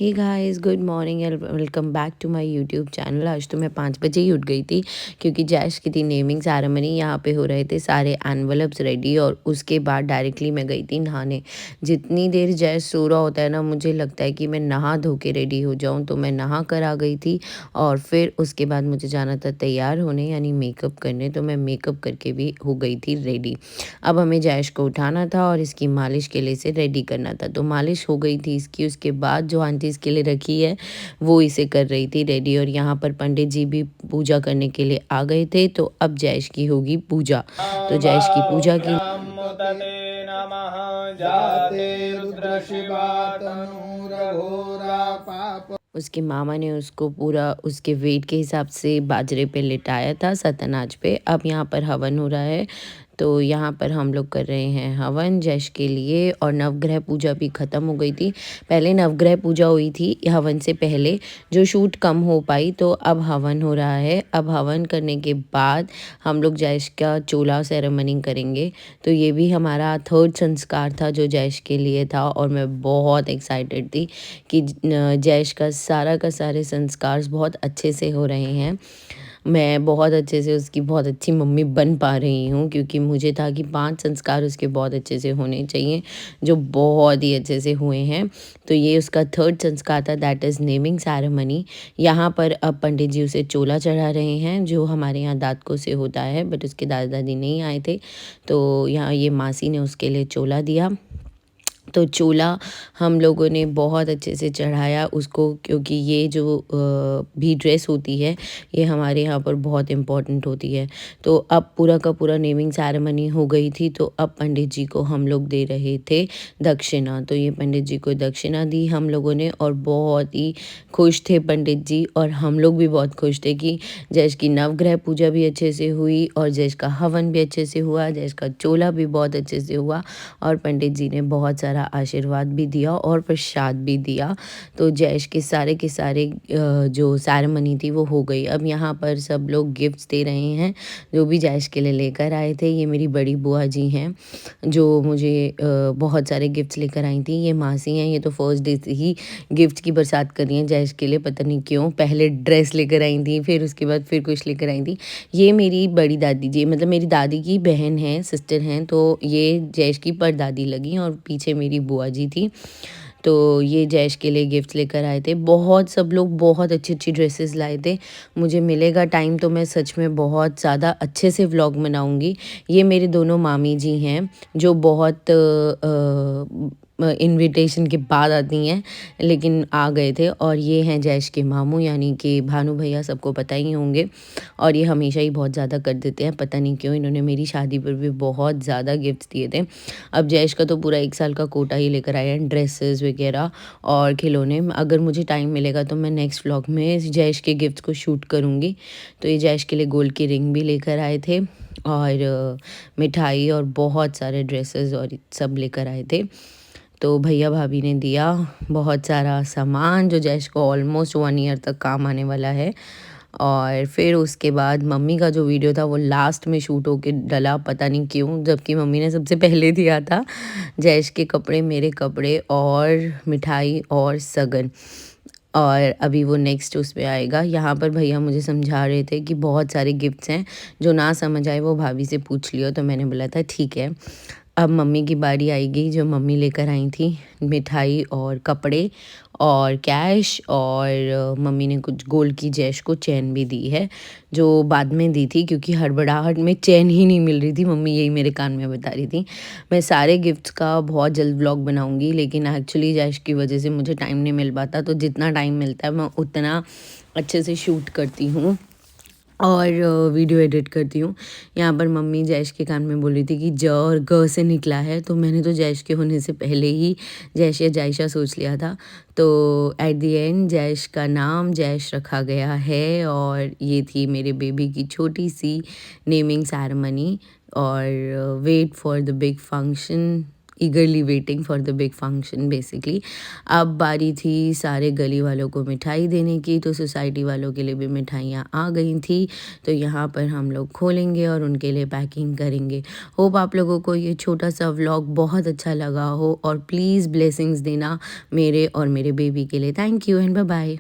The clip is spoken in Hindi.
Hey guys, good morning and welcome back to my YouTube channel. आज तो मैं 5 बजे ही उठ गई थी क्योंकि जैश की थी नेमिंग सेरेमनी। यहाँ पे हो रहे थे सारे एनवलप्स रेडी और उसके बाद डायरेक्टली मैं गई थी नहाने। जितनी देर जैश सो रहा होता है ना, मुझे लगता है कि मैं नहा धो के रेडी हो जाऊँ, तो मैं नहा कर आ गई थी। और फिर उसके बाद मुझे जाना था तैयार होने यानी मेकअप करने, तो मैं मेकअप करके भी हो गई थी रेडी। अब हमें जैश को उठाना था और इसकी मालिश के लिए इसे रेडी करना था, तो मालिश हो गई थी इसकी। उसके बाद जो आंटी इसके लिए रखी है वो इसे कर रही थी रेडी। और यहाँ पर पंडित जी भी पूजा करने के लिए आ गए थे, तो अब जैश की होगी पूजा। तो जैश की पूजा की मुदते नमः जाते रुद्र शिवा तनूरघोरा पाप। उसके मामा ने उसको पूरा उसके वेट के हिसाब से बाजरे पे लिटाया था, सतनाज पे। अब यहाँ पर हवन हो रहा है, तो यहाँ पर हम लोग कर रहे हैं हवन जैश के लिए। और नवग्रह पूजा भी ख़त्म हो गई थी। पहले नवग्रह पूजा हुई थी हवन से पहले, जो शूट कम हो पाई, तो अब हवन हो रहा है। अब हवन करने के बाद हम लोग जैश का चोला सेरेमनी करेंगे। तो ये भी हमारा थर्ड संस्कार था जो जैश के लिए था, और मैं बहुत एक्साइटेड थी कि जैश का सारे संस्कार बहुत अच्छे से हो रहे हैं। मैं बहुत अच्छे से उसकी बहुत अच्छी मम्मी बन पा रही हूँ, क्योंकि मुझे था कि 5 संस्कार उसके बहुत अच्छे से होने चाहिए, जो बहुत ही अच्छे से हुए हैं। तो ये उसका थर्ड संस्कार था, दैट इज़ नेमिंग सेरेमनी। यहाँ पर अब पंडित जी उसे चोला चढ़ा रहे हैं, जो हमारे यहाँ दादकों से होता है, बट उसके दादा दादी नहीं आए थे, तो यहाँ ये मासी ने उसके लिए चोला दिया। तो चोला हम लोगों ने बहुत अच्छे से चढ़ाया उसको, क्योंकि ये जो भी ड्रेस होती है ये हमारे यहाँ पर बहुत इम्पोर्टेंट होती है। तो अब पूरा का पूरा नेमिंग सेरेमनी हो गई थी, तो अब पंडित जी को हम लोग दे रहे थे दक्षिणा। तो ये पंडित जी को दक्षिणा दी हम लोगों ने, और बहुत ही खुश थे पंडित जी, और हम लोग भी बहुत खुश थे कि जैश की नवग्रह पूजा भी अच्छे से हुई, और जैश का हवन भी अच्छे से हुआ, जैश का चोला भी बहुत अच्छे से हुआ, और पंडित जी ने बहुत सारा आशीर्वाद भी दिया और प्रसाद भी दिया। तो जैश के सारे जो सेरेमनी थी वो हो गई। अब यहाँ पर सब लोग गिफ्ट्स दे रहे हैं, जो भी जैश के लिए लेकर आए थे। ये मेरी बड़ी बुआ जी हैं, जो मुझे बहुत सारे गिफ्ट्स लेकर आई थी। ये मासी हैं, ये तो फर्स्ट डे से ही गिफ्ट की बरसात कर रही हैं जैश के लिए, पता नहीं क्यों। पहले ड्रेस लेकर आई थी, फिर उसके बाद फिर कुछ लेकर आई थी। ये मेरी बड़ी दादी जी, मतलब मेरी दादी की बहन है, सिस्टर हैं, तो ये जैश की परदादी लगी, और पीछे मेरी बुआ जी थी। तो ये जैश के लिए गिफ्ट्स लेकर आए थे। बहुत सब लोग बहुत अच्छी अच्छी ड्रेसेस लाए थे। मुझे मिलेगा टाइम तो मैं सच में बहुत ज़्यादा अच्छे से व्लॉग बनाऊंगी। ये मेरे दोनों मामी जी हैं, जो बहुत इनविटेशन के बाद आती हैं, लेकिन आ गए थे। और ये हैं जैश के मामू, यानी कि भानु भैया, सबको पता ही होंगे। और ये हमेशा ही बहुत ज़्यादा कर देते हैं, पता नहीं क्यों। इन्होंने मेरी शादी पर भी बहुत ज़्यादा गिफ्ट्स दिए थे। अब जैश का तो पूरा 1 साल का कोटा ही लेकर आए हैं, ड्रेसेस वगैरह और खिलौने। अगर मुझे टाइम मिलेगा तो मैं नेक्स्ट व्लॉग में जैश के गिफ्ट्स को शूट करूँगी। तो ये जैश के लिए गोल्ड की रिंग भी लेकर आए थे, और मिठाई और बहुत सारे ड्रेसेस और सब लेकर आए थे। तो भैया भाभी ने दिया बहुत सारा सामान, जो जैश को ऑलमोस्ट 1 ईयर तक काम आने वाला है। और फिर उसके बाद मम्मी का जो वीडियो था वो लास्ट में शूट होके डला, पता नहीं क्यों, जबकि मम्मी ने सबसे पहले दिया था जैश के कपड़े, मेरे कपड़े और मिठाई और सगन। और अभी वो नेक्स्ट उसमें आएगा। यहाँ पर भैया मुझे समझा रहे थे कि बहुत सारे गिफ्ट्स हैं, जो ना समझ आए वो भाभी से पूछ लियो। तो मैंने बोला था ठीक है। अब मम्मी की बारी आएगी, जो मम्मी लेकर आई थी मिठाई और कपड़े और कैश। और मम्मी ने कुछ गोल्ड की जैश को चैन भी दी है, जो बाद में दी थी, क्योंकि हड़बड़ाहट में चैन ही नहीं मिल रही थी। मम्मी यही मेरे कान में बता रही थी। मैं सारे गिफ्ट्स का बहुत जल्द व्लॉग बनाऊंगी, लेकिन एक्चुअली जैश की वजह से मुझे टाइम नहीं मिल पाता। तो जितना टाइम मिलता है मैं उतना अच्छे से शूट करती हूँ और वीडियो एडिट करती हूँ। यहाँ पर मम्मी जैश के कान में बोल रही थी कि ज और ग से निकला है, तो मैंने तो जैश के होने से पहले ही जैश या जायशा सोच लिया था। तो एट द एंड जैश का नाम जैश रखा गया है, और ये थी मेरे बेबी की छोटी सी नेमिंग सेरेमनी। और wait for the big function eagerly waiting for the big function basically. अब बारी थी सारे गली वालों को मिठाई देने की, तो सोसाइटी वालों के लिए भी मिठाइयाँ आ गई थी। तो यहाँ पर हम लोग खोलेंगे और उनके लिए पैकिंग करेंगे। होप आप लोगों को ये छोटा सा व्लॉग बहुत अच्छा लगा हो, और प्लीज़ ब्लेसिंग्स देना मेरे और मेरे बेबी के लिए। Thank you and bye bye.